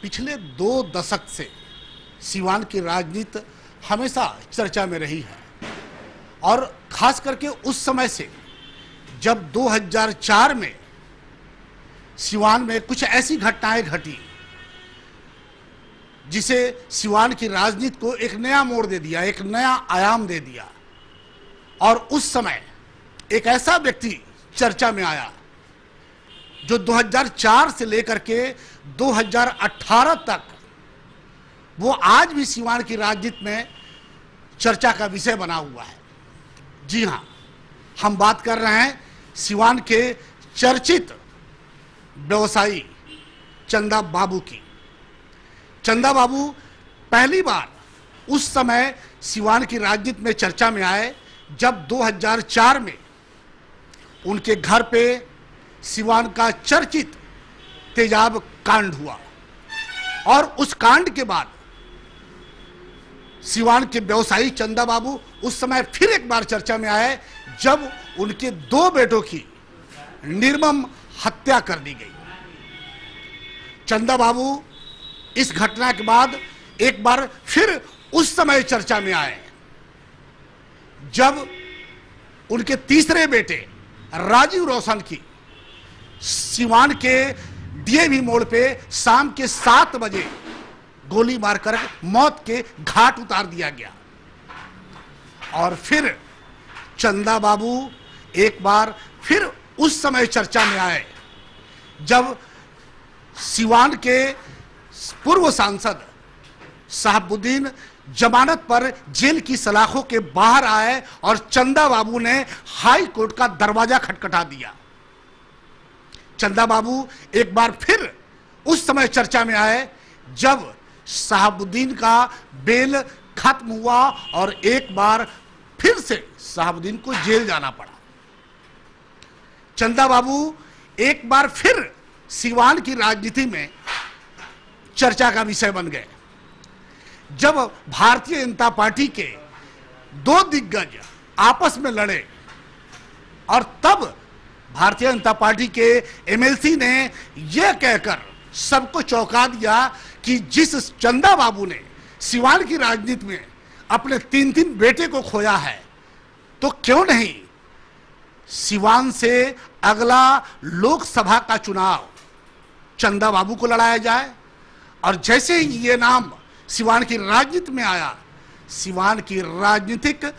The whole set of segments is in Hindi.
पिछले 2 दशक से सिवान की राजनीति हमेशा चर्चा में रही है और खास करके उस समय से जब 2004 में सिवान में कुछ ऐसी घटनाएं घटी जिसे सिवान की राजनीति को एक नया मोड़ दे दिया, एक नया आयाम दे दिया। और उस समय एक ऐसा व्यक्ति चर्चा में आया जो 2004 से लेकर के 2018 तक वो आज भी सिवान की राजनीति में चर्चा का विषय बना हुआ है। जी हाँ, हम बात कर रहे हैं सिवान के चर्चित व्यवसायी चंदा बाबू की। चंदा बाबू पहली बार उस समय सिवान की राजनीति में चर्चा में आए जब 2004 में उनके घर पे सिवान का चर्चित तेजाब कांड हुआ और उस कांड के बाद सिवान के व्यवसायी चंदा बाबू उस समय फिर एक बार चर्चा में आए जब उनके 2 बेटों की निर्मम हत्या कर दी गई। चंदा बाबू इस घटना के बाद एक बार फिर उस समय चर्चा में आए जब उनके तीसरे बेटे राजीव रोशन की सिवान के डीएवी मोड़ पे शाम के 7 बजे गोली मारकर मौत के घाट उतार दिया गया। और फिर चंदा बाबू एक बार फिर उस समय चर्चा में आए जब सिवान के पूर्व सांसद शहाबुद्दीन जमानत पर जेल की सलाखों के बाहर आए और चंदा बाबू ने हाई कोर्ट का दरवाजा खटखटा दिया। चंदा बाबू एक बार फिर उस समय चर्चा में आए जब शहाबुद्दीन का बेल खत्म हुआ और एक बार फिर से शहाबुद्दीन को जेल जाना पड़ा। चंदा बाबू एक बार फिर सिवान की राजनीति में चर्चा का विषय बन गए जब भारतीय जनता पार्टी के 2 दिग्गज आपस में लड़े और तब भारतीय जनता पार्टी के एमएलसी ने यह कहकर सबको चौंका दिया कि जिस चंदा बाबू ने सिवान की राजनीति में अपने 3 बेटे को खोया है तो क्यों नहीं सिवान से अगला लोकसभा का चुनाव चंदा बाबू को लड़ाया जाए। और जैसे ही ये नाम सिवान की राजनीति में आया, सिवान की राजनीतिक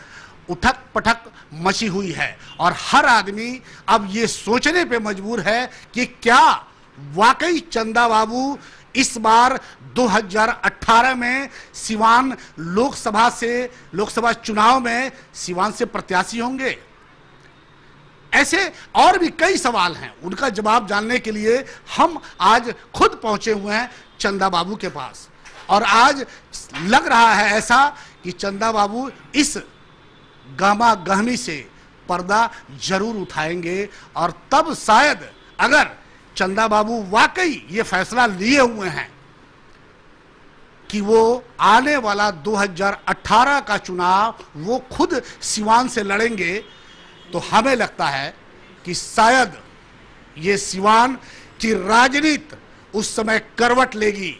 उठक पटक मची हुई है और हर आदमी अब ये सोचने पे मजबूर है कि क्या वाकई चंदा बाबू इस बार 2018 में सिवान लोकसभा चुनाव में सिवान से प्रत्याशी होंगे। ऐसे और भी कई सवाल हैं, उनका जवाब जानने के लिए हम आज खुद पहुंचे हुए हैं चंदा बाबू के पास। और आज लग रहा है ऐसा कि चंदा बाबू इस गहमा गहमी से पर्दा जरूर उठाएंगे और तब शायद अगर चंदा बाबू वाकई ये फैसला लिए हुए हैं कि वो आने वाला 2018 का चुनाव वो खुद सिवान से लड़ेंगे, तो हमें लगता है कि शायद ये सिवान की राजनीति उस समय करवट लेगी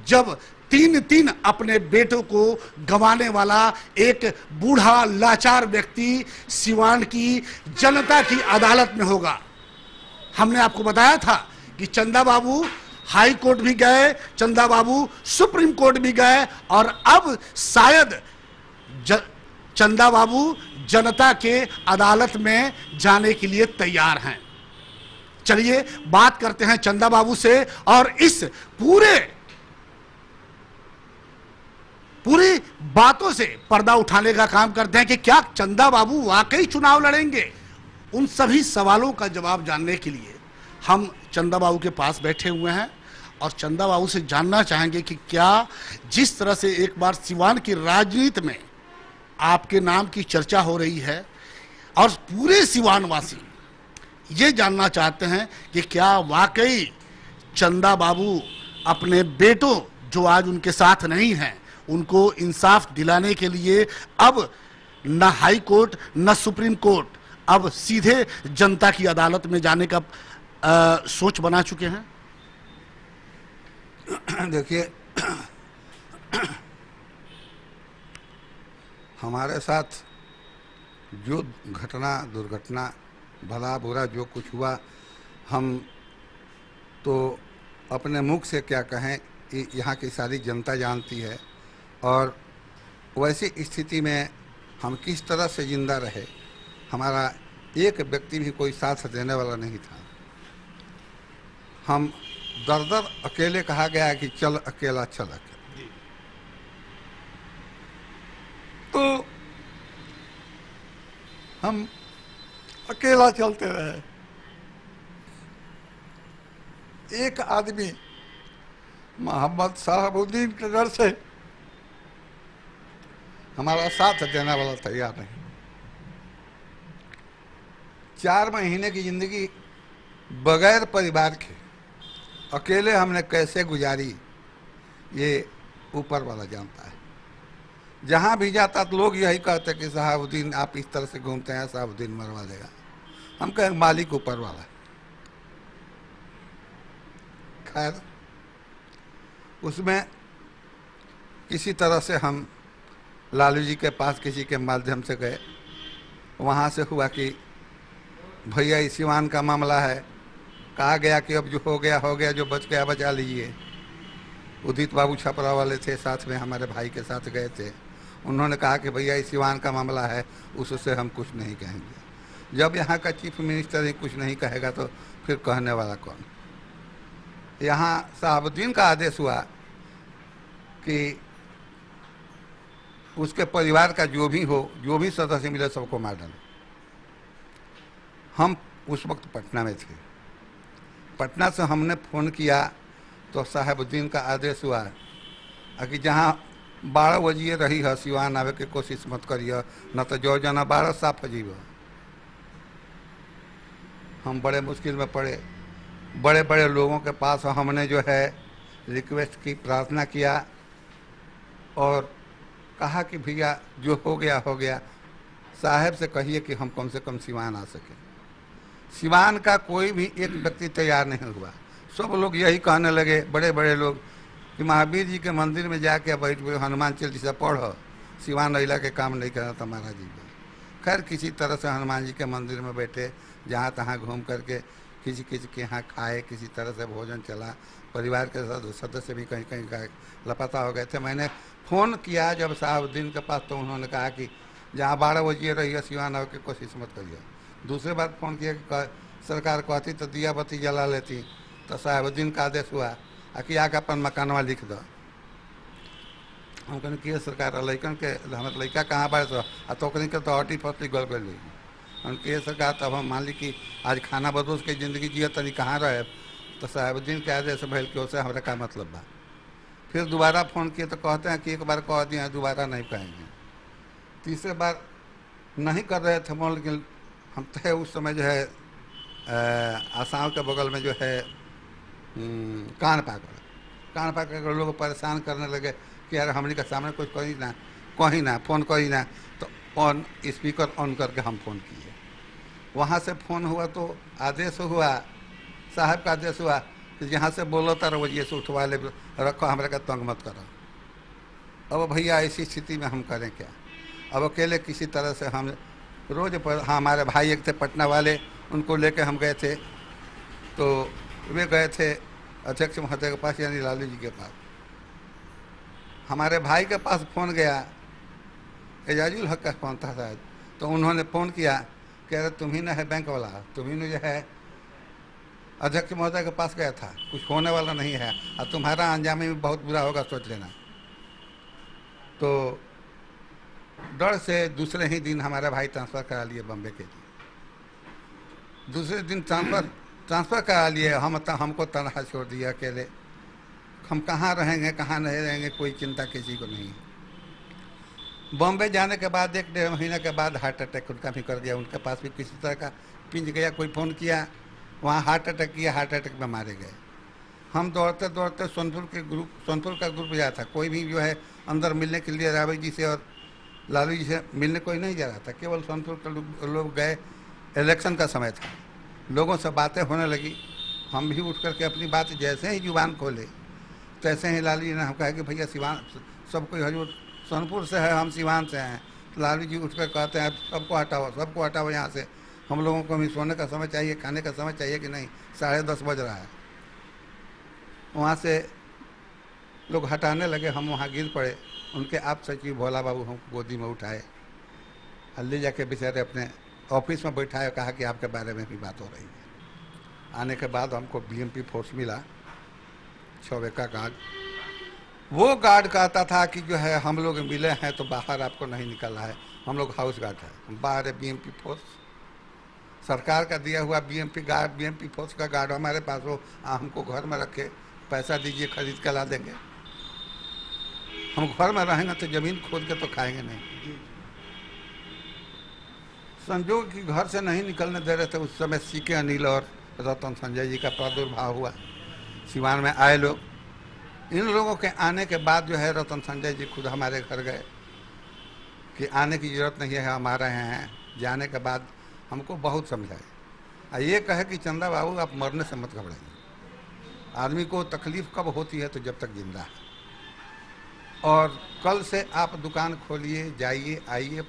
जब 3 अपने बेटों को गंवाने वाला एक बूढ़ा लाचार व्यक्ति सिवान की जनता की अदालत में होगा। हमने आपको बताया था कि चंदा बाबू हाई कोर्ट भी गए, चंदा बाबू सुप्रीम कोर्ट भी गए और अब शायद चंदा बाबू जनता के अदालत में जाने के लिए तैयार हैं। चलिए बात करते हैं चंदा बाबू से और इस पूरी बातों से पर्दा उठाने का काम करते हैं कि क्या चंदा बाबू वाकई चुनाव लड़ेंगे। उन सभी सवालों का जवाब जानने के लिए हम चंदा बाबू के पास बैठे हुए हैं और चंदा बाबू से जानना चाहेंगे कि क्या जिस तरह से एक बार सिवान की राजनीति में आपके नाम की चर्चा हो रही है और पूरे सिवानवासी ये जानना चाहते हैं कि क्या वाकई चंदा बाबू अपने बेटों जो आज उनके साथ नहीं हैं उनको इंसाफ दिलाने के लिए अब न हाई कोर्ट न सुप्रीम कोर्ट, अब सीधे जनता की अदालत में जाने का सोच बना चुके हैं। देखिए, हमारे साथ जो घटना दुर्घटना भला बुरा जो कुछ हुआ, हम तो अपने मुख से क्या कहें, यहाँ की सारी जनता जानती है। और वैसी स्थिति में हम किस तरह से जिंदा रहे, हमारा एक व्यक्ति भी कोई साथ देने वाला नहीं था। हम दर दर अकेले, कहा गया कि चल अकेला चल अकेला। तो हम अकेला चलते रहे। एक आदमी मोहम्मद साहबुद्दीन के घर से हमारा साथ देने वाला तैयार नहीं। 4 महीने की जिंदगी बगैर परिवार के अकेले हमने कैसे गुजारी, ये ऊपर वाला जानता है। जहाँ भी जाता तो लोग यही कहते कि साहबुद्दीन आप इस तरह से घूमते हैं, साहबुद्दीन मरवा देगा। हम कहें मालिक ऊपर वाला है। खैर, उसमें किसी तरह से हम लालू जी के पास किसी के माध्यम से गए। वहाँ से हुआ कि भैया इस सिवान का मामला है। कहा गया कि अब जो हो गया, जो बच गया बचा लीजिए। उदित बाबू छपरा वाले थे, साथ में हमारे भाई के साथ गए थे। उन्होंने कहा कि भैया इस सिवान का मामला है, उससे हम कुछ नहीं कहेंगे। जब यहाँ का चीफ मिनिस्टर ही कुछ नहीं कहेगा तो फिर कहने वाला कौन। यहाँ साहबुद्दीन का आदेश हुआ कि उसके परिवार का जो भी हो, जो भी सदस्य मिले, सबको मार डालो। हम उस वक्त पटना में थे। पटना से हमने फ़ोन किया तो साहबुद्दीन का आदेश हुआ कि जहाँ 12 बजे रही है सिवान आवे के कोशिश मत करिए, न तो जो जना 12 साफ अजीब। हम बड़े मुश्किल में पड़े। बड़े बड़े लोगों के पास हमने जो है रिक्वेस्ट की, प्रार्थना किया और कहा कि भैया जो हो गया, साहब से कहिए कि हम कम से कम सिवान आ सकें। सिवान का कोई भी एक व्यक्ति तैयार नहीं हुआ। सब लोग यही कहने लगे, बड़े बड़े लोग, कि महावीर जी के मंदिर में जाके बैठ गए, हनुमान चालीसा पढ़ो, सिवान अइला के काम नहीं करना तुम्हारा जी। खैर, किसी तरह से हनुमान जी के मंदिर में बैठे, जहाँ तहाँ घूम करके किसी किसी के यहाँ खाए, किसी तरह से भोजन चला। परिवार के सदस्य भी कहीं कहीं का लापता हो गए थे। मैंने फ़ोन किया जब साहबुद्दीन के पास, तो उन्होंने कहा कि जहाँ 12 बजे रहिए सिवान आवे की कोशिश मत करिए। दूसरी बार फ़ोन किया कि सरकार कहती तो दिया बत्ती जला लेती। तो साहबुद्दीन का आदेश हुआ कि आके अपन मकानवा लिख दो। हम कहने कि सरकार लैकन के हमारे लड़का कहाँ बारे तो के तो हटी फसली गल गई। हम कहिए सरकार, तब हम मान ली कि आज खाना बदोश के ज़िंदगी जिये तनी कहाँ रहे। तो साहबुद्दीन के आदेश भैल कि उससे हमारा क्या मतलब बा। फिर दोबारा फ़ोन किए तो कहते हैं कि एक बार कह दिए, दोबारा नहीं कहेंगे। तीसरे बार नहीं कर रहे थे फ़ोन, लेकिन हम थे उस समय जो है आसाम के बगल में जो है कान पाकर लोग परेशान करने लगे कि यार हमने के सामने कुछ कहीं ना फ़ोन करी ना। तो ऑन स्पीकर ऑन करके हम फ़ोन किए। वहाँ से फ़ोन हुआ तो आदेश हुआ, साहब का आदेश हुआ कि जहाँ से बोलो तार वजह से उठवा ले, रखो, हमारे का तंग मत करो। अब भैया ऐसी स्थिति में हम करें क्या। अब अकेले किसी तरह से हम रोज़ पर, हाँ, हमारे भाई एक थे पटना वाले, उनको लेके हम गए थे। तो वे गए थे अध्यक्ष महोदय के पास, यानी लालू जी के पास। हमारे भाई के पास फ़ोन गया, एजाजुल हक का फ़ोन था शायद। तो उन्होंने फ़ोन किया, कह रहे तुम ही न है बैंक वाला, तुम ही ने जो है अध्यक्ष महोदय के पास गया था, कुछ होने वाला नहीं है और तुम्हारा अंजामी भी बहुत बुरा होगा, सोच लेना। तो डर से दूसरे ही दिन हमारे भाई ट्रांसफ़र करा लिए बम्बे के लिए। दूसरे दिन ट्रांसफ़र करा लिए। हमको तनहा छोड़ दिया अकेले। हम कहाँ रहेंगे, कहाँ नहीं रहेंगे, कोई चिंता किसी को नहीं। बॉम्बे जाने के बाद 1-1.5 महीने के बाद हार्ट अटैक उनका भी कर दिया। उनके पास भी किसी तरह का पिंज गया। कोई फ़ोन किया, वहाँ हार्ट अटैक किया, हार्ट अटैक में मारे गए। हम दौड़ते दौड़ते सोनपुर का ग्रुप गया था। कोई भी जो है अंदर मिलने के लिए रावत जी से और लालू जी से मिलने कोई नहीं जा रहा था, केवल सोनपुर के लोग गए। इलेक्शन का समय था, लोगों से बातें होने लगी। हम भी उठ करके अपनी बात जैसे ही जुबान खोले तैसे ही लालू जी ने हम कहा कि भैया सिवान सब कोई हजूर सोनपुर से है, हम सिवान से हैं। तो लालू जी उठकर कहते हैं सबको हटाओ यहाँ से, हम लोगों को भी सोने का समय चाहिए, खाने का समय चाहिए कि नहीं, 10:30 बज रहा है। वहाँ से लोग हटाने लगे, हम वहाँ गिर पड़े। उनके आप सचिव भोला बाबू हमको गोदी में उठाए, ले जाके बेचारे अपने ऑफिस में बैठाए, कहा कि आपके बारे में भी बात हो रही है। आने के बाद हमको बीएमपी फोर्स मिला, 6 का गार्ड। वो गार्ड कहता था कि जो है हम लोग मिले हैं तो बाहर आपको नहीं निकलना है, हम लोग हाउस गार्ड है, बाहर है बीएमपी फोर्स, सरकार का दिया हुआ बीएमपी फोर्स का गार्ड हमारे पास हो, हमको घर में रखे, पैसा दीजिए खरीद के ला देंगे। हम घर में रहेंगे तो जमीन खोद के तो खाएंगे नहीं। संजोग की घर से नहीं निकलने दे रहे थे। उस समय सीके अनिल और रतन संजय जी का प्रादुर्भाव हुआ, सिवान में आए लोग। इन लोगों के आने के बाद जो है रतन संजय जी खुद हमारे घर गए कि आने की ज़रूरत नहीं है, हम आ रहे हैं। जाने के बाद हमको बहुत समझाए, ये कहे कि चंदा बाबू आप मरने से मत घबराइए, आदमी को तकलीफ़ कब होती है तो जब तक जिंदा है, और कल से आप दुकान खोलिए, जाइए आइए,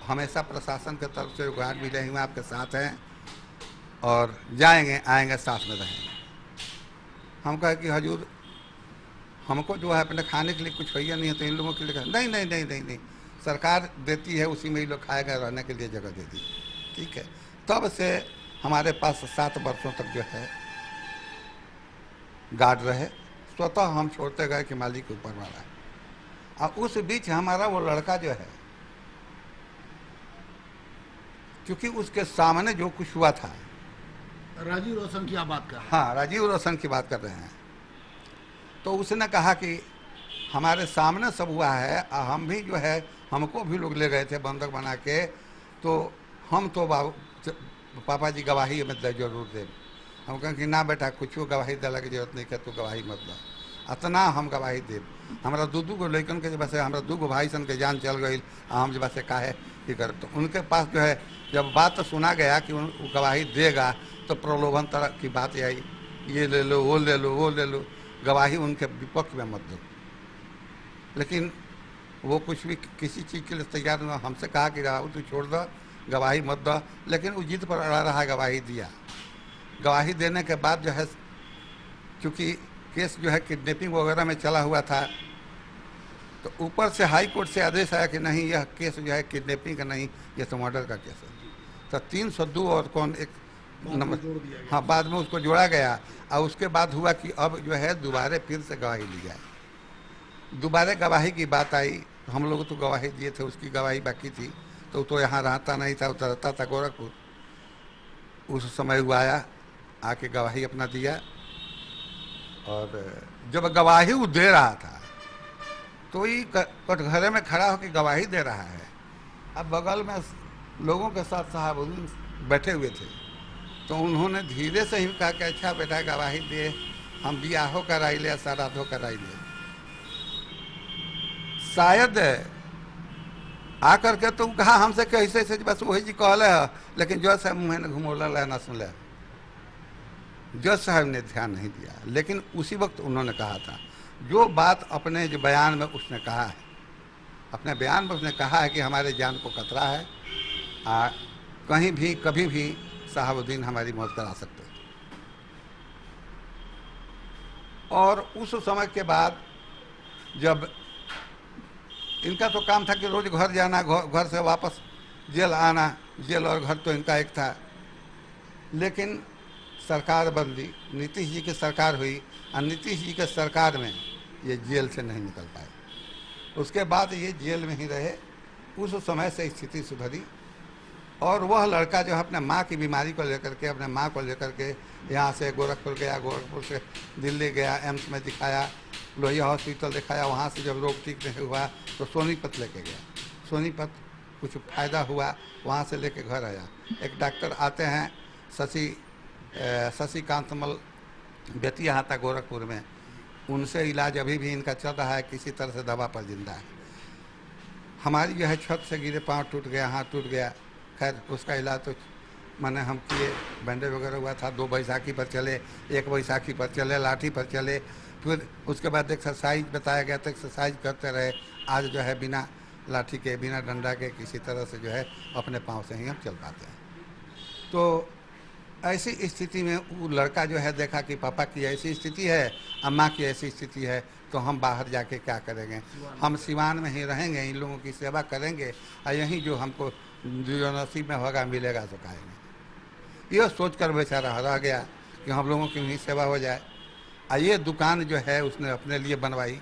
हमेशा प्रशासन की तरफ से गार्ड भी रहेंगे, आपके साथ हैं, और जाएंगे आएंगे साथ में रहेंगे। हम कहे कि हजूर हमको जो है अपने खाने के लिए कुछ चाहिए नहीं है, तो इन लोगों के लिए नहीं नहीं नहीं नहीं नहीं, सरकार देती है उसी में ही लोग खाएगा, रहने के लिए जगह दे दी, ठीक है। तब से हमारे पास 7 वर्षों तक जो है गार्ड रहे, स्वतः हम छोड़ते गए कि मालिक ऊपर वाला है। और उस बीच हमारा वो लड़का जो है, क्योंकि उसके सामने जो कुछ हुआ था, राजीव रोशन की आप बात कर रहे हैं? हाँ, राजीव रोशन की बात कर रहे हैं। तो उसने कहा कि हमारे सामने सब हुआ है, हम भी जो है, हमको भी लोग ले गए थे बंधक बना के, तो हम तो पापा जी गवाही में जरूर दे। हम कहें कि ना बेटा, कुछ गवाही दिला की जरूरत नहीं है, तो गवाही मत दो, अतना हम गवाही दे। हमारा 2 गो लड़कन के जब से हमारा 2 गो भाई सन के जान चल गई, हम जब से काहे कि कर। तो उनके पास जो है जब बात तो सुना गया कि वो गवाही देगा, तो प्रलोभन तरह की बात आई, ये ले लो, वो ले लो, वो ले लो, गवाही उनके विपक्ष में मत दो। लेकिन वो कुछ भी किसी चीज़ के लिए तैयार हुआ। हमसे कहा कि राहुल तू छोड़ दो, गवाही मत दो, लेकिन वो जिद पर अड़ा रहा, गवाही दिया। गवाही देने के बाद जो है, चूँकि केस जो है किडनैपिंग वगैरह में चला हुआ था, तो ऊपर से हाई कोर्ट से आदेश आया कि नहीं, यह केस जो है किडनैपिंग का नहीं, यह तो मर्डर का केस है। तो 302 और कौन एक नंबर, हाँ, बाद में उसको जोड़ा गया। और उसके बाद हुआ कि अब जो है दोबारा फिर से गवाही ली जाए। दोबारा गवाही की बात आई, हम लोग तो गवाही दिए थे, उसकी गवाही बाकी थी, तो यहाँ रहता नहीं था, वो रहता था गोरखपुर। उस समय वो आया, आके गवाही अपना दिया, और जब गवाही वो दे रहा था तो ये कटघरे में खड़ा होकर गवाही दे रहा है। अब बगल में लोगों के साथ साहब बैठे हुए थे, तो उन्होंने धीरे से ही कहा कि अच्छा बेटा गवाही दे, हम बियाहो कराई ले, श्राद्धो कराई ले। शायद आकर के तुम कहा हमसे कैसे से, बस वही जी कहले है, लेकिन जज साहब मुँह ने घुमौला ना सुन ले, जज साहब ने ध्यान नहीं दिया। लेकिन उसी वक्त उन्होंने कहा था जो बात अपने जो बयान में उसने कहा है, अपने बयान में उसने कहा है कि हमारे जान को खतरा है, कहीं भी कभी भी शहाबुद्दीन हमारी मौत करा सकते हैं। और उस समय के बाद जब इनका तो काम था कि रोज घर जाना, घर से वापस जेल आना, जेल और घर तो इनका एक था। लेकिन सरकार बदली, नीतीश जी की सरकार हुई, और नीतीश जी के सरकार में ये जेल से नहीं निकल पाए। उसके बाद ये जेल में ही रहे। उस समय से स्थिति सुधरी, और वह लड़का जो है अपने माँ की बीमारी को लेकर के, अपने माँ को लेकर के यहाँ से गोरखपुर गया, गोरखपुर से दिल्ली गया, एम्स में दिखाया, लोहिया हॉस्पिटल दिखाया। वहाँ से जब रोग ठीक नहीं हुआ तो सोनीपत लेके गया, सोनीपत कुछ फ़ायदा हुआ, वहाँ से लेके घर आया। एक डॉक्टर आते हैं शशिकांतमल बेतिया आता गोरखपुर में, उनसे इलाज अभी भी इनका चल रहा है, किसी तरह से दवा पर जिंदा है। हमारी जो है छत से गिरे, पाँव टूट गया, हाथ टूट गया, खैर उसका इलाज तो मैंने हम किए, बैंडेज वगैरह हुआ था। 2 बैसाखी पर चले, 1 बैसाखी पर चले, लाठी पर चले, फिर उसके बाद एक्सरसाइज बताया गया तो एक्सरसाइज करते रहे। आज जो है बिना लाठी के, बिना डंडा के, किसी तरह से जो है अपने पाँव से ही हम चल पाते हैं। तो ऐसी स्थिति में वो लड़का जो है देखा कि पापा की ऐसी स्थिति है, अम्मा की ऐसी स्थिति है, तो हम बाहर जाके क्या करेंगे, हम सिवान में ही रहेंगे, इन लोगों की सेवा करेंगे और यहीं जो हमको जो नसीब में होगा मिलेगा तो खाएंगे। ये सोचकर बेचारा रह गया कि हम लोगों की भी सेवा हो जाए। और ये दुकान जो है उसने अपने लिए बनवाई,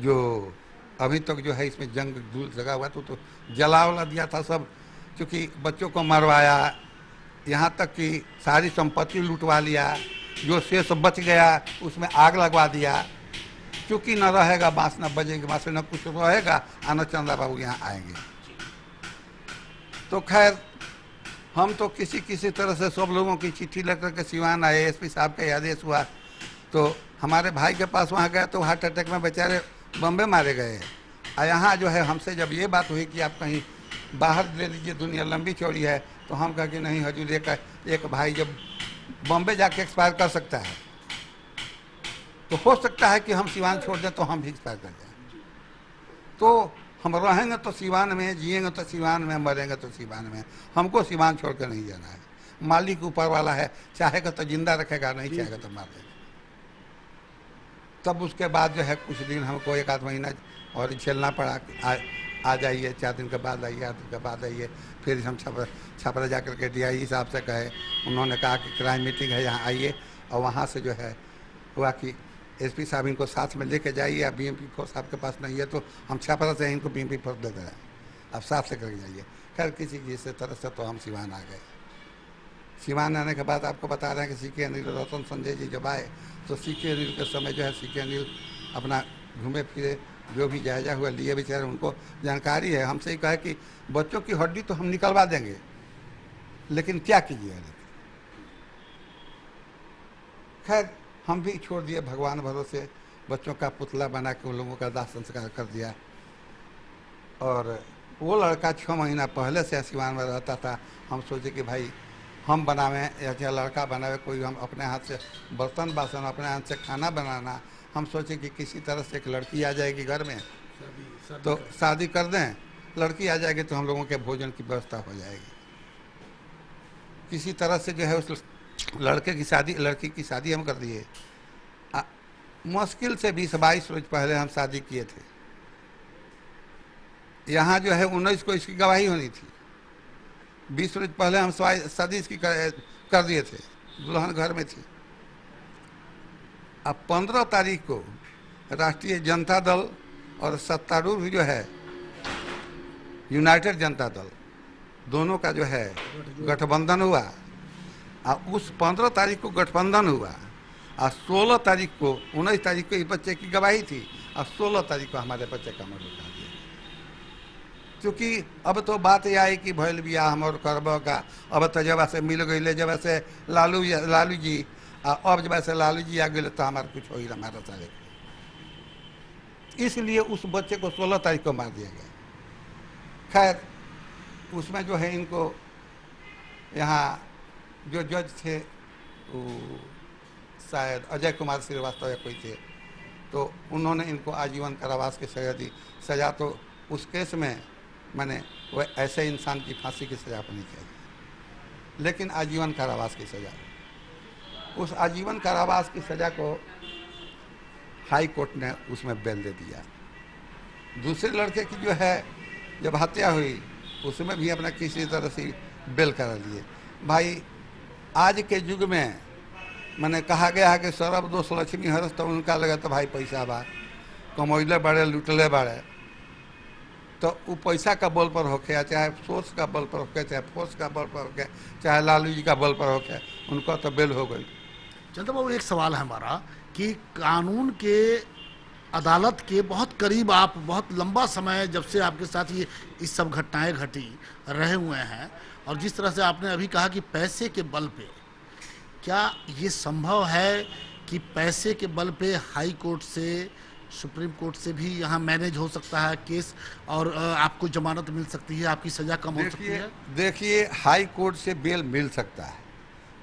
जो अभी तक जो है इसमें जंग लगा हुआ तो जला वला दिया था सब, क्योंकि बच्चों को मरवाया, यहाँ तक कि सारी संपत्ति लुटवा लिया, जो शेष बच गया उसमें आग लगवा दिया, क्योंकि न रहेगा बाँस न बजेगी बाँस, न कुछ रहेगा, न चंदा बाबू यहाँ आएंगे। तो खैर हम तो किसी तरह से सब लोगों की चिट्ठी लेकर के सिवान आए, एसपी साहब का आदेश हुआ तो हमारे भाई के पास वहाँ गए तो हार्ट अटैक में बेचारे बम्बे मारे गए। और यहाँ जो है हमसे जब ये बात हुई कि आप कहीं बाहर ले लीजिए, दुनिया लंबी चौड़ी है, तो हम कहा कि नहीं हजूर, एक भाई जब बॉम्बे जाके एक्सपायर कर सकता है तो हो सकता है कि हम सिवान छोड़ दें तो हम भी एक्सपायर कर जाएं। तो हम रहेंगे तो सिवान में, जिएंगे तो सिवान में, मरेंगे तो सिवान में, हमको सिवान छोड़ कर नहीं जाना है। मालिक ऊपर वाला है, चाहेगा तो जिंदा रखेगा, नहीं चाहेगा तो मार देगा। तब उसके बाद जो है कुछ दिन हमको 1 आध महीना और झेलना पड़ा, आ जाइए, 4 दिन के बाद आइए, 8 दिन के बाद आइए। फिर हम छपरा जा कर के DI साहब से कहे, उन्होंने कहा कि क्राइम मीटिंग है, यहाँ आइए। और वहाँ से जो है हुआ कि SP साहब इनको साथ में लेके जाइए, अब BMP फोर्स आपके पास नहीं है तो हम छपरा से इनको BMP फोर्स दे दे रहे हैं, अब साथ से करके जाइए। खैर किसी किसी तरह से तो हम सिवान आ गए। सिवान आने के बाद आपको बता रहे हैं कि CK अनिल, रतन संजय जी जब आए तो CK अनिल के समय जो है CK अनिल अपना घूमे फिरे, जो भी जायजा हुआ लिए, बेचारे उनको जानकारी है। हमसे ही कहे कि बच्चों की हड्डी तो हम निकलवा देंगे, लेकिन क्या कीजिए। खैर हम भी छोड़ दिए भगवान भरोसे, बच्चों का पुतला बना के उन लोगों का दाह संस्कार कर दिया। और वो लड़का 6 महीना पहले से सिवान में रहता था। हम सोचे कि भाई हम बनावें या लड़का बनावे, कोई हम अपने हाथ से बर्तन बासन, अपने हाथ से खाना बनाना। हम सोचे कि किसी तरह से एक लड़की आ जाएगी घर में तो शादी कर दें, लड़की आ जाएगी तो हम लोगों के भोजन की व्यवस्था हो जाएगी। किसी तरह से जो है उस लड़के की शादी, लड़की की शादी हम कर दिए। मुश्किल से 20-22 रोज पहले हम शादी किए थे। यहाँ जो है 19 को इसकी गवाही होनी थी, 20 रोज पहले हम शादी इसकी कर दिए थे, दुल्हन घर में थी। अब 15 तारीख को राष्ट्रीय जनता दल और सत्तारूढ़ जो है यूनाइटेड जनता दल, दोनों का जो है गठबंधन हुआ। और उस 15 तारीख को गठबंधन हुआ और 16 तारीख को, 19 तारीख को इस बच्चे की गवाही थी और 16 तारीख को हमारे बच्चे का मर्डर कर दिया। क्योंकि अब तो बात यह आई कि भैल बियाह हम और करबो का, अब तो जब से मिल गई, जब से लालू जी, अब जब से लालू जी आ गए तो हमारा कुछ हो ही हमारा सारे। इसलिए उस बच्चे को 16 तारीख को मार दिया गया। खैर उसमें जो है इनको यहाँ जो जज थे वो शायद अजय कुमार श्रीवास्तव या कोई थे, तो उन्होंने इनको आजीवन कारावास की सज़ा दी। सज़ा तो उस केस में मैंने वह ऐसे इंसान की फांसी की सज़ा होनी चाहिए, लेकिन आजीवन कारावास की सज़ा, उस आजीवन कारावास की सज़ा को हाई कोर्ट ने उसमें बेल दे दिया। दूसरे लड़के की जो है जब हत्या हुई उसमें भी अपना किसी तरह से बेल करा लिए। भाई आज के युग में मैंने कहा गया है कि सर्व दोष लक्ष्मी हरस, तो उनका लगा तो भाई पैसा बा, कमैले बड़े, लुटले बड़े, तो वो पैसा का बल पर होके, चाहे सोर्स का बल पर होके, चाहे फोर्स का बल पर होके, चाहे लालू जी का बल पर होके, उनका तो बेल हो गई। चंद्र बाबू एक सवाल है हमारा कि कानून के, अदालत के बहुत करीब आप बहुत लंबा समय जब से आपके साथ ये इस सब घटनाएं घटी रहे हुए हैं, और जिस तरह से आपने अभी कहा कि पैसे के बल पे, क्या ये संभव है कि पैसे के बल पे हाई कोर्ट से, सुप्रीम कोर्ट से भी यहाँ मैनेज हो सकता है केस और आपको जमानत मिल सकती है, आपकी सज़ा कम हो सकती है? देखिए हाई कोर्ट से बेल मिल सकता है,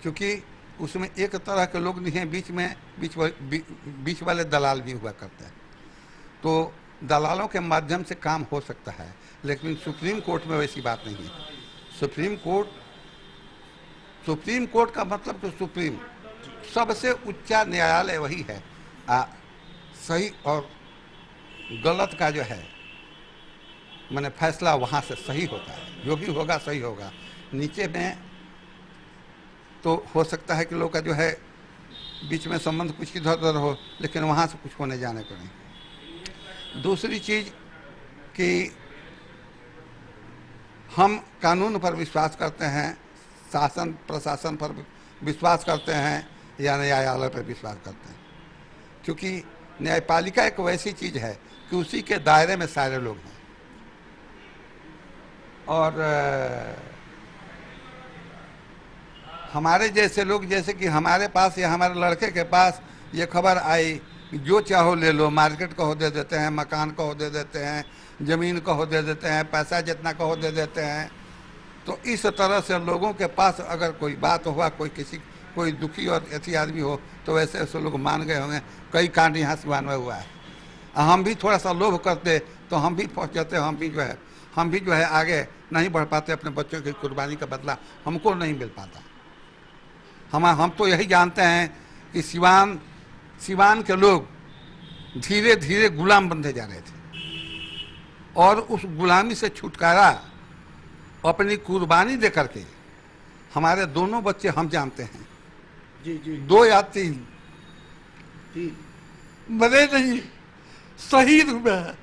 क्योंकि उसमें एक तरह के लोग नहीं हैं, बीच वाले दलाल भी हुआ करते हैं। तो दलालों के माध्यम से काम हो सकता है, लेकिन सुप्रीम कोर्ट में वैसी बात नहीं है। सुप्रीम कोर्ट का मतलब तो सुप्रीम सबसे उच्च न्यायालय वही है। सही और गलत का जो है मैंने फैसला वहाँ से सही होता है, जो भी होगा सही होगा। नीचे में तो हो सकता है कि लोग का जो है बीच में संबंध कुछ इधर उधर हो, लेकिन वहाँ से कुछ होने जाने को नहीं। दूसरी चीज़ कि हम कानून पर विश्वास करते हैं, शासन प्रशासन पर विश्वास करते हैं या न्यायालय पर विश्वास करते हैं, क्योंकि न्यायपालिका एक वैसी चीज़ है कि उसी के दायरे में सारे लोग हैं। और हमारे जैसे लोग, जैसे कि हमारे पास या हमारे लड़के के पास ये खबर आई कि जो चाहो ले लो, मार्केट कहो दे देते हैं, मकान कहो दे देते हैं, ज़मीन कहो दे देते हैं, पैसा जितना कहो दे देते हैं। तो इस तरह से लोगों के पास अगर कोई बात हुआ, कोई दुखी और ऐसी आदमी हो, तो वैसे ऐसे लोग मान गए होंगे। कई कांड यहाँ सिवान में हुआ है। हम भी थोड़ा सा लोभ करते तो हम भी पहुँच जाते, हम भी जो है आगे नहीं बढ़ पाते। अपने बच्चों की कुर्बानी का बदला हमको नहीं मिल पाता। हम तो यही जानते हैं कि सिवान के लोग धीरे धीरे गुलाम बनते जा रहे थे, और उस गुलामी से छुटकारा अपनी कुर्बानी दे करके हमारे दोनों बच्चे हम जानते हैं, जी जी, 2 या 3 मरे नहीं, शहीद हुए हैं।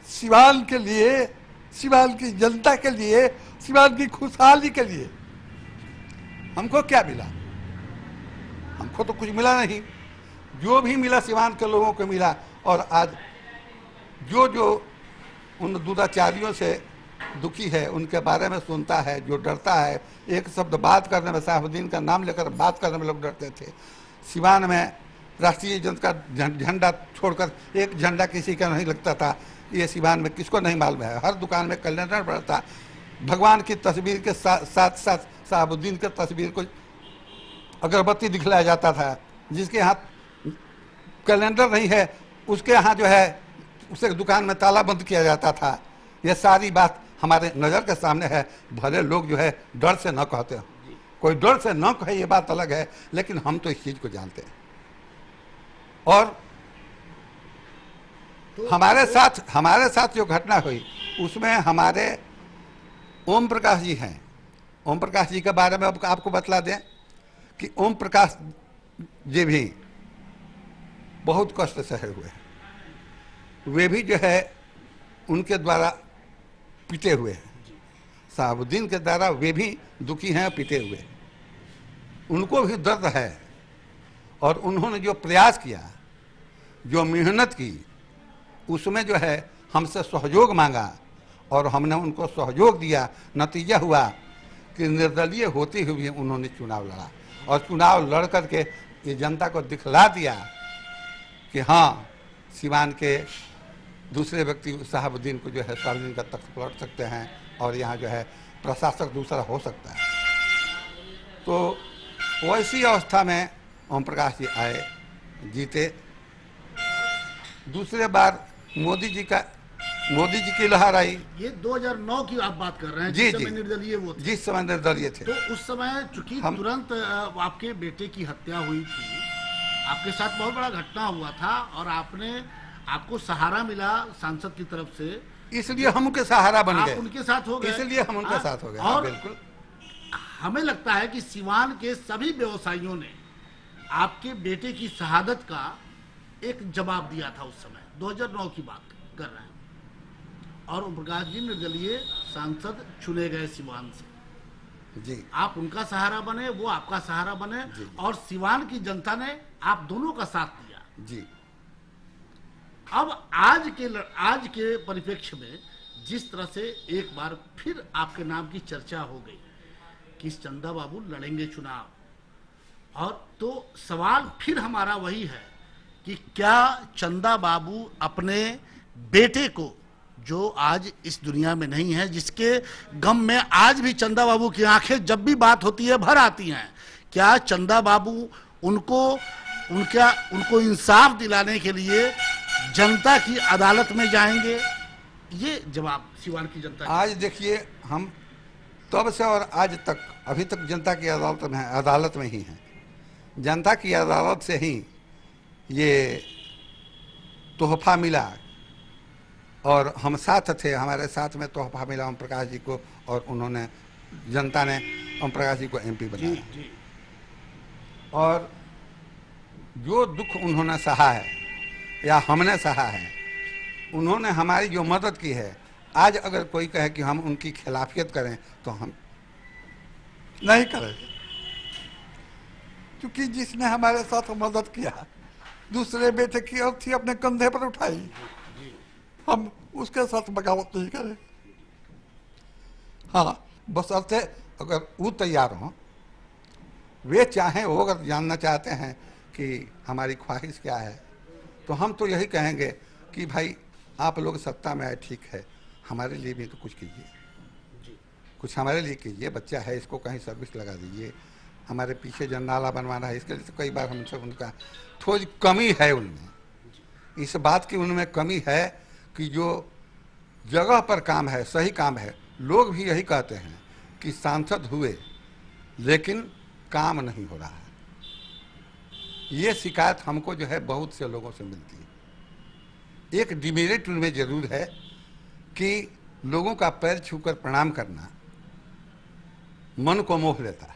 सिवान के लिए, सिवान की जनता के लिए, सिवान की खुशहाली के लिए हमको क्या मिला? हमको तो कुछ मिला नहीं। जो भी मिला सिवान के लोगों को मिला। और आज जो उन दुराचारियों से दुखी है, उनके बारे में सुनता है, जो डरता है, एक शब्द बात करने में, साहबुद्दीन का नाम लेकर बात करने में लोग डरते थे। सिवान में राष्ट्रीय जनता का झंडा छोड़कर एक झंडा किसी का नहीं लगता था। ये सिवान में किसको नहीं मालूम है। हर दुकान में कैलेंडर पड़ता, भगवान की तस्वीर के साथ साथ साहबुद्दीन के तस्वीर को अगरबत्ती दिखलाया जाता था। जिसके यहाँ कैलेंडर नहीं है उसके यहाँ जो है उसे दुकान में ताला बंद किया जाता था। यह सारी बात हमारे नज़र के सामने है। भले लोग जो है डर से न कहते हो, कोई डर से न कहे, ये बात अलग है, लेकिन हम तो इस चीज़ को जानते हैं। और तो हमारे साथ जो घटना हुई उसमें हमारे ओम प्रकाश जी हैं। ओम प्रकाश जी के बारे में आपको बतला दें कि ओम प्रकाश जी भी बहुत कष्ट सहे हुए हैं। वे भी जो है उनके द्वारा पिटे हुए हैं। साहबुद्दीन के द्वारा वे भी दुखी हैं, पिटे हुए हैं। उनको भी दर्द है। और उन्होंने जो प्रयास किया, जो मेहनत की, उसमें जो है हमसे सहयोग मांगा और हमने उनको सहयोग दिया। नतीजा हुआ कि निर्दलीय होते हुए उन्होंने चुनाव लड़ा, और चुनाव लड़ करके ये जनता को दिखला दिया कि हाँ, सिवान के दूसरे व्यक्ति साहबुद्दीन को जो है साहबुद्दीन का तख्त पलट सकते हैं, और यहाँ जो है प्रशासक दूसरा हो सकता है। तो वैसी अवस्था में ओम प्रकाश जी आए, जीते। दूसरे बार मोदी जी की लहर आई। ये 2009 की आप बात कर रहे हैं, जी, जिस समय निर्दलीय वो थे। जिस समय निर्दलीय थे। तो उस समय चूंकि तुरंत आपके बेटे की हत्या हुई थी, आपके साथ बहुत बड़ा घटना हुआ था, और आपको सहारा मिला सांसद की तरफ से, इसलिए हम उनके सहारा बन गए। आप उनके साथ हो गए, इसलिए हम उनके साथ हो गए। और बिल्कुल। हमें लगता है कि सिवान के सभी व्यवसायियों ने आपके बेटे की शहादत का एक जवाब दिया था। उस समय 2009 की बात कर रहे हैं, और ओम प्रकाश जी निर्दलीय सांसद चुने गए सिवान से। जी, आप उनका सहारा बने, वो आपका सहारा बने, और सिवान की जनता ने आप दोनों का साथ दिया। जी। अब आज के परिप्रेक्ष्य में जिस तरह से एक बार फिर आपके नाम की चर्चा हो गई कि चंदा बाबू लड़ेंगे चुनाव, और तो सवाल फिर हमारा वही है कि क्या चंदा बाबू अपने बेटे को, जो आज इस दुनिया में नहीं है, जिसके गम में आज भी चंदा बाबू की आंखें जब भी बात होती है भर आती हैं, क्या चंदा बाबू उनको इंसाफ दिलाने के लिए जनता की अदालत में जाएंगे? ये जवाब सिवान की जनता आज देखिए, हम तब से और आज तक अभी तक जनता की अदालत में ही हैं। जनता की अदालत से ही ये तोहफा मिला और हम साथ थे, हमारे साथ में तोहफा मिला ओम प्रकाश जी को, और उन्होंने, जनता ने ओम प्रकाश जी को एमपी बनाया। और जो दुख उन्होंने सहा है या हमने सहा है, उन्होंने हमारी जो मदद की है, आज अगर कोई कहे कि हम उनकी खिलाफियत करें तो हम नहीं करेंगे, क्योंकि जिसने हमारे साथ मदद किया, दूसरे बेटे की अर्थी अपने कंधे पर उठाई, हम उसके साथ बगावत नहीं करें। हाँ, बशर्ते अगर वो तैयार हों, वे चाहें, वो अगर जानना चाहते हैं कि हमारी ख्वाहिश क्या है, तो हम तो यही कहेंगे कि भाई आप लोग सत्ता में आए, ठीक है, हमारे लिए भी तो कुछ कीजिए, कुछ हमारे लिए कीजिए। बच्चा है, इसको कहीं सर्विस लगा दीजिए, हमारे पीछे जो नाला बनवाना है, इसके लिए तो कई बार हमसे उनका थोड़ी कमी है, उनमें इस बात की उनमें कमी है कि जो जगह पर काम है, सही काम है, लोग भी यही कहते हैं कि सांसद हुए लेकिन काम नहीं हो रहा है। ये शिकायत हमको जो है बहुत से लोगों से मिलती है। एक डिमेरिट उनमें जरूर है कि लोगों का पैर छूकर प्रणाम करना मन को मोह लेता है,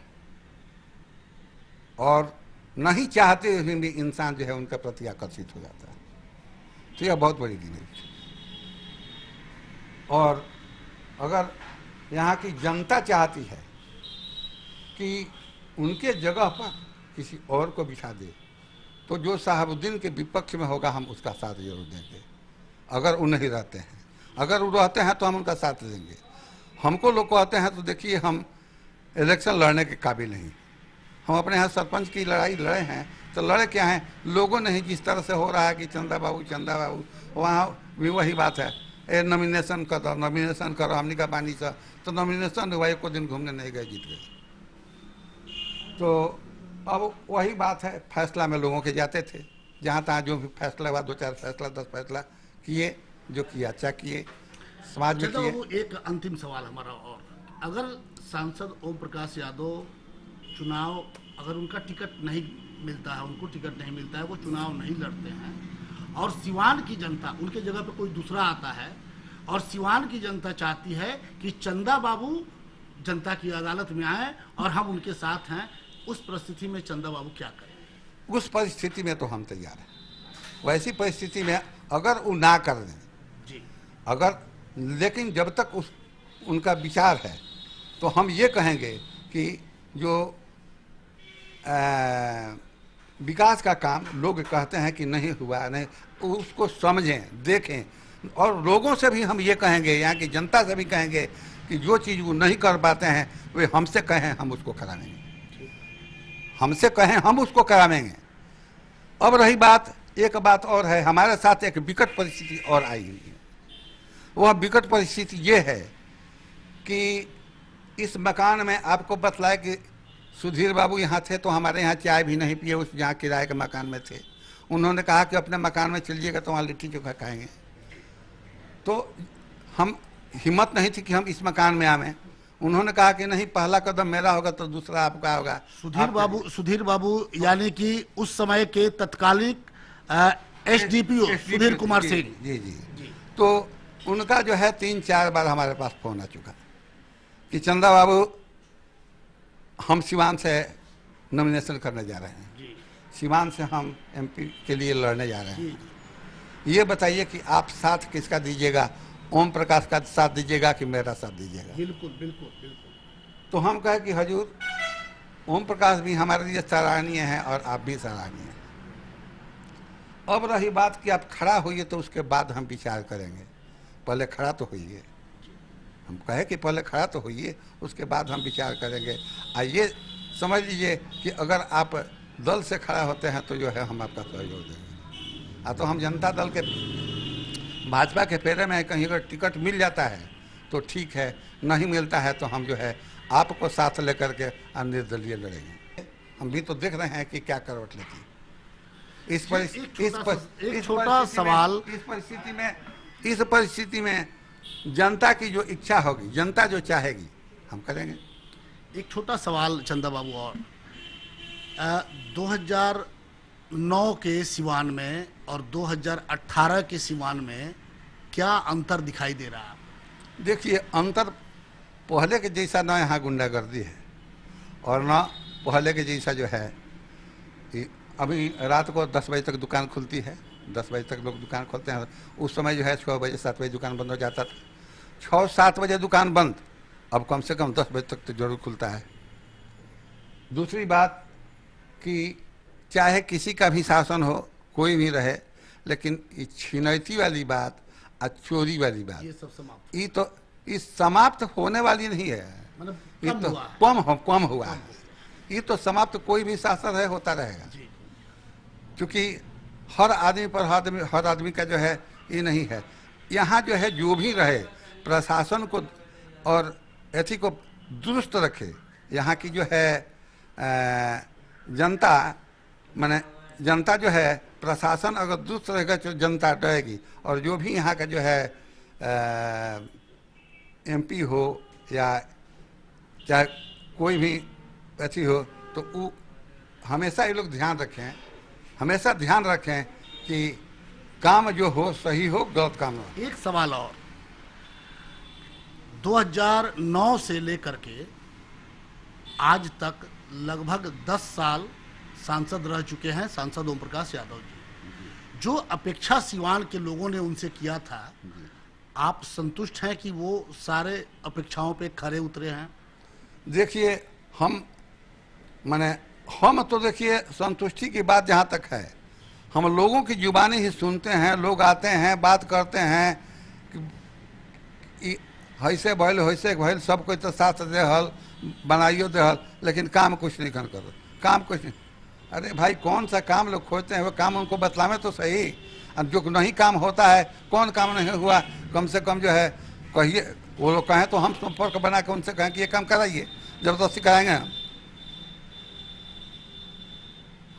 और नहीं चाहते हुए भी इंसान जो है उनके प्रति आकर्षित हो जाता है। तो यह बहुत बड़ी डिमेरिट है। और अगर यहाँ की जनता चाहती है कि उनके जगह पर किसी और को बिठा दे, तो जो शहाबुद्दीन के विपक्ष में होगा हम उसका साथ जरूर देंगे। अगर वो नहीं रहते हैं, अगर वो रहते हैं तो हम उनका साथ देंगे। हमको लोग कहते हैं तो देखिए, हम इलेक्शन लड़ने के काबिल नहीं। हम अपने यहाँ सरपंच की लड़ाई लड़े हैं, तो लड़े क्या हैं, लोगों ने ही जिस तरह से हो रहा है कि चंदा बाबू, वहाँ भी वही बात है, ए नॉमिनेशन करो, नॉमिनेशन करो, हमने का बानी सा, तो नॉमिनेशन हुआ, एक दिन घूमने नहीं गए, जीत गए। तो अब वही बात है, फैसला में लोगों के जाते थे, जहाँ तहाँ जो भी फैसला हुआ, 2-4 फैसला, 10 फैसला किए, जो किया अच्छा किए, समाज में किए। एक अंतिम सवाल हमारा, और अगर सांसद ओम प्रकाश यादव चुनाव, अगर उनका टिकट नहीं मिलता है, उनको टिकट नहीं मिलता है, वो चुनाव नहीं लड़ते हैं, और सिवान की जनता, उनके जगह पर कोई दूसरा आता है, और सिवान की जनता चाहती है कि चंदा बाबू जनता की अदालत में आए और हम उनके साथ हैं, उस परिस्थिति में चंदा बाबू क्या करें? उस परिस्थिति में तो हम तैयार हैं। वैसी परिस्थिति में अगर वो ना कर दें जी, अगर, लेकिन जब तक उनका विचार है, तो हम ये कहेंगे कि जो विकास का काम लोग कहते हैं कि नहीं हुआ, नहीं, उसको समझें, देखें, और लोगों से भी हम ये कहेंगे, यहाँ की जनता से भी कहेंगे कि जो चीज़ वो नहीं कर पाते हैं, वे हमसे कहें, हम उसको कराएंगे, हमसे कहें, हम उसको कराएंगे। अब रही बात, एक बात और है, हमारे साथ एक विकट परिस्थिति और आई हुई है। वह विकट परिस्थिति ये है कि इस मकान में, आपको बतलाए कि सुधीर बाबू यहाँ थे तो हमारे यहाँ चाय भी नहीं पिए, उस जहाँ किराए के मकान में थे। उन्होंने कहा कि अपने मकान में चलिएगा तो वहाँ लिट्टी चोखा खाएंगे। तो हम, हिम्मत नहीं थी कि हम इस मकान में आवें। उन्होंने कहा कि नहीं, पहला कदम मेरा होगा तो दूसरा आपका होगा। सुधीर बाबू यानी कि उस समय के तत्कालीन एसडीपीओ सुधीर कुमार सिंह जी, जी जी। तो उनका जो है 3-4 बार हमारे पास फोन आ चुका कि चंदा बाबू, हम सिवान से नॉमिनेशन करने जा रहे हैं, सिवान से हम एमपी के लिए लड़ने जा रहे हैं, ये बताइए कि आप साथ किसका दीजिएगा, ओम प्रकाश का साथ दीजिएगा कि मेरा साथ दीजिएगा? बिल्कुल बिल्कुल बिल्कुल। तो हम कहे कि हजूर, ओम प्रकाश भी हमारे लिए सराहनीय है और आप भी सराहनीय हैं। अब रही बात कि आप खड़ा होइए तो उसके बाद हम विचार करेंगे, पहले खड़ा तो होइए। हम कहे कि पहले खड़ा तो होइए, उसके बाद हम विचार करेंगे। आइए समझ लीजिए कि अगर आप दल से खड़ा होते हैं तो जो है हम आपका सहयोग देंगे। तो हम जनता दल के, भाजपा के फेरे में कहीं अगर टिकट मिल जाता है तो ठीक है, नहीं मिलता है तो हम जो है आपको साथ लेकर के निर्दलीय लड़ेंगे। हम भी तो देख रहे हैं कि क्या करवट लेती। इस परिस्थिति में जनता की जो इच्छा होगी, जनता जो चाहेगी, हम करेंगे। एक छोटा सवाल चंदा बाबू, और 2009 के सिवान में और 2018 के सिवान में क्या अंतर दिखाई दे रहा है? देखिए, अंतर पहले के जैसा ना यहाँ गुंडागर्दी है और ना पहले के जैसा जो है। अभी रात को 10 बजे तक दुकान खुलती है, 10 बजे तक लोग दुकान खोलते हैं। उस समय जो है 6 बजे 7 बजे दुकान बंद हो जाता था। 6-7 बजे दुकान बंद, अब कम से कम 10 बजे तक तो जरूर खुलता है। दूसरी बात कि चाहे किसी का भी शासन हो, कोई भी रहे, लेकिन ये छिनैती वाली बात और चोरी वाली बात, ये सब समाप्त, ये तो इस समाप्त होने वाली नहीं है, मतलब ये तो कम हुआ है। ये तो समाप्त कोई भी शासन है होता रहेगा, क्योंकि हर आदमी पर हर आदमी का जो है ये नहीं है। यहाँ जो है जो भी रहे प्रशासन को और एथी को दुरुस्त रखे। यहाँ की जो है जनता, माने जनता जो है, प्रशासन अगर दुरुस्त रहेगा तो जनता डरेगी। और जो भी यहाँ का जो है MP हो या चाहे कोई भी ऐसी हो, तो वो हमेशा ये लोग ध्यान रखें, हमेशा ध्यान रखें कि काम जो हो सही हो, गलत काम हो। एक सवाल और, 2009 से लेकर के आज तक लगभग 10 साल सांसद रह चुके हैं सांसद ओम प्रकाश यादव जी। जो अपेक्षा सिवान के लोगों ने उनसे किया था, आप संतुष्ट हैं कि वो सारे अपेक्षाओं पे खरे उतरे हैं? देखिए, हम तो देखिए संतुष्टि की बात जहाँ तक है, हम लोगों की जुबानी ही सुनते हैं। लोग आते हैं, बात करते हैं कि ऐसे भइल वैसे भइल, सब कोई तो साथ दे हल, बनाइयो दे हल, लेकिन काम कुछ नहीं करो, काम कुछ नहीं। अरे भाई, कौन सा काम लोग खोजते हैं, वो काम उनको बतलावे तो सही। अब जो नहीं काम होता है, कौन काम नहीं हुआ, कम से कम जो है कहिए। वो लोग कहें तो हम संपर्क बना के उनसे कहें कि ये काम कराइए, जबरदस्ती कराएंगे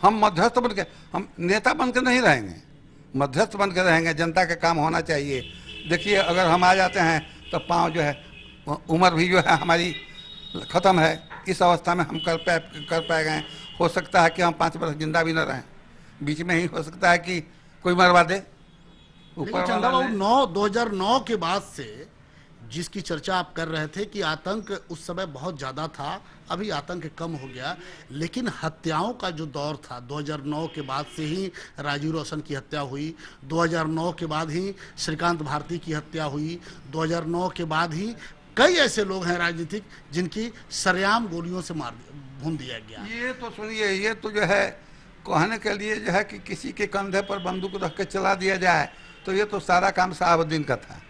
हम मध्यस्थ बन के, हम नेता बन के नहीं रहेंगे, मध्यस्थ बन के रहेंगे। जनता का काम होना चाहिए। देखिए, अगर हम आ जाते हैं तो पाँव जो है, उम्र भी जो है हमारी ख़त्म है। इस अवस्था में हम कर पाए गए। हो सकता है कि हम 5 वर्ष जिंदा भी न रहें, बीच में ही हो सकता है कि कोई मरवा दे। ऊपर चंदा बाबू, 2009 के बाद से जिसकी चर्चा आप कर रहे थे कि आतंक उस समय बहुत ज़्यादा था, अभी आतंक कम हो गया, लेकिन हत्याओं का जो दौर था 2009 के बाद से ही राजीव रोशन की हत्या हुई, 2009 के बाद ही श्रीकांत भारती की हत्या हुई, 2009 के बाद ही कई ऐसे लोग हैं राजनीतिक जिनकी सरेआम गोलियों से भून दिया गया। ये तो सुनिए, ये तो जो है कहने के लिए जो है कि किसी के कंधे पर बंदूक रख के चला दिया जाए, तो ये तो सारा काम शहाबुद्दीन का था।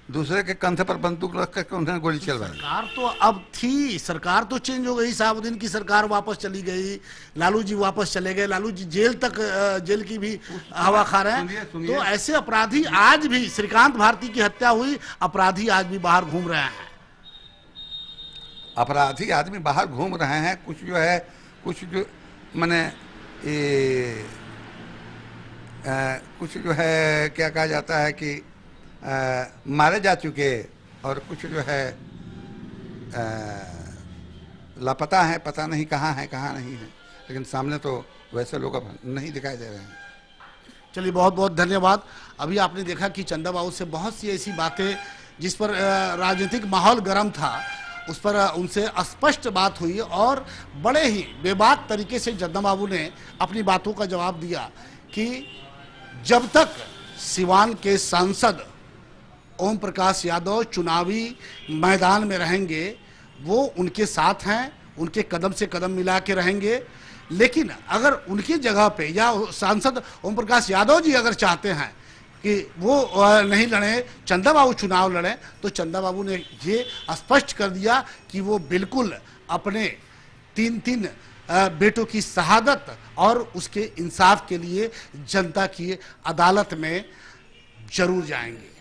दूसरे के कंधे पर बंदूक रख कर उन्होंने गोली चलवाई। सरकार तो अब थी, सरकार तो चेंज हो गई, शहाबुद्दीन की सरकार वापस चली गई, लालू जी वापस चले गए, लालू जी जेल की भी हवा खा रहे हैं। तो ऐसे अपराधी आज भी, श्रीकांत भारती की हत्या हुई, अपराधी आज भी बाहर घूम रहे हैं। अपराधी आदमी बाहर घूम रहे हैं। कुछ जो है, कुछ जो माने कुछ जो है क्या कहा जाता है कि मारे जा चुके, और कुछ जो है लापता है, पता नहीं कहाँ है कहाँ नहीं है। लेकिन सामने तो वैसे लोग अब नहीं दिखाई दे रहे हैं। चलिए, बहुत बहुत धन्यवाद। अभी आपने देखा कि चंदा बाबू से बहुत सी ऐसी बातें जिस पर राजनीतिक माहौल गर्म था, उस पर उनसे स्पष्ट बात हुई और बड़े ही बेबाक तरीके से चंदा बाबू ने अपनी बातों का जवाब दिया कि जब तक सिवान के सांसद ओम प्रकाश यादव चुनावी मैदान में रहेंगे, वो उनके साथ हैं, उनके कदम से कदम मिला के रहेंगे। लेकिन अगर उनकी जगह पे या सांसद ओम प्रकाश यादव जी अगर चाहते हैं कि वो नहीं लड़े, चंदा बाबू चुनाव लड़े, तो चंदा बाबू ने ये स्पष्ट कर दिया कि वो बिल्कुल अपने 3 बेटों की शहादत और उसके इंसाफ के लिए जनता की अदालत में जरूर जाएंगे।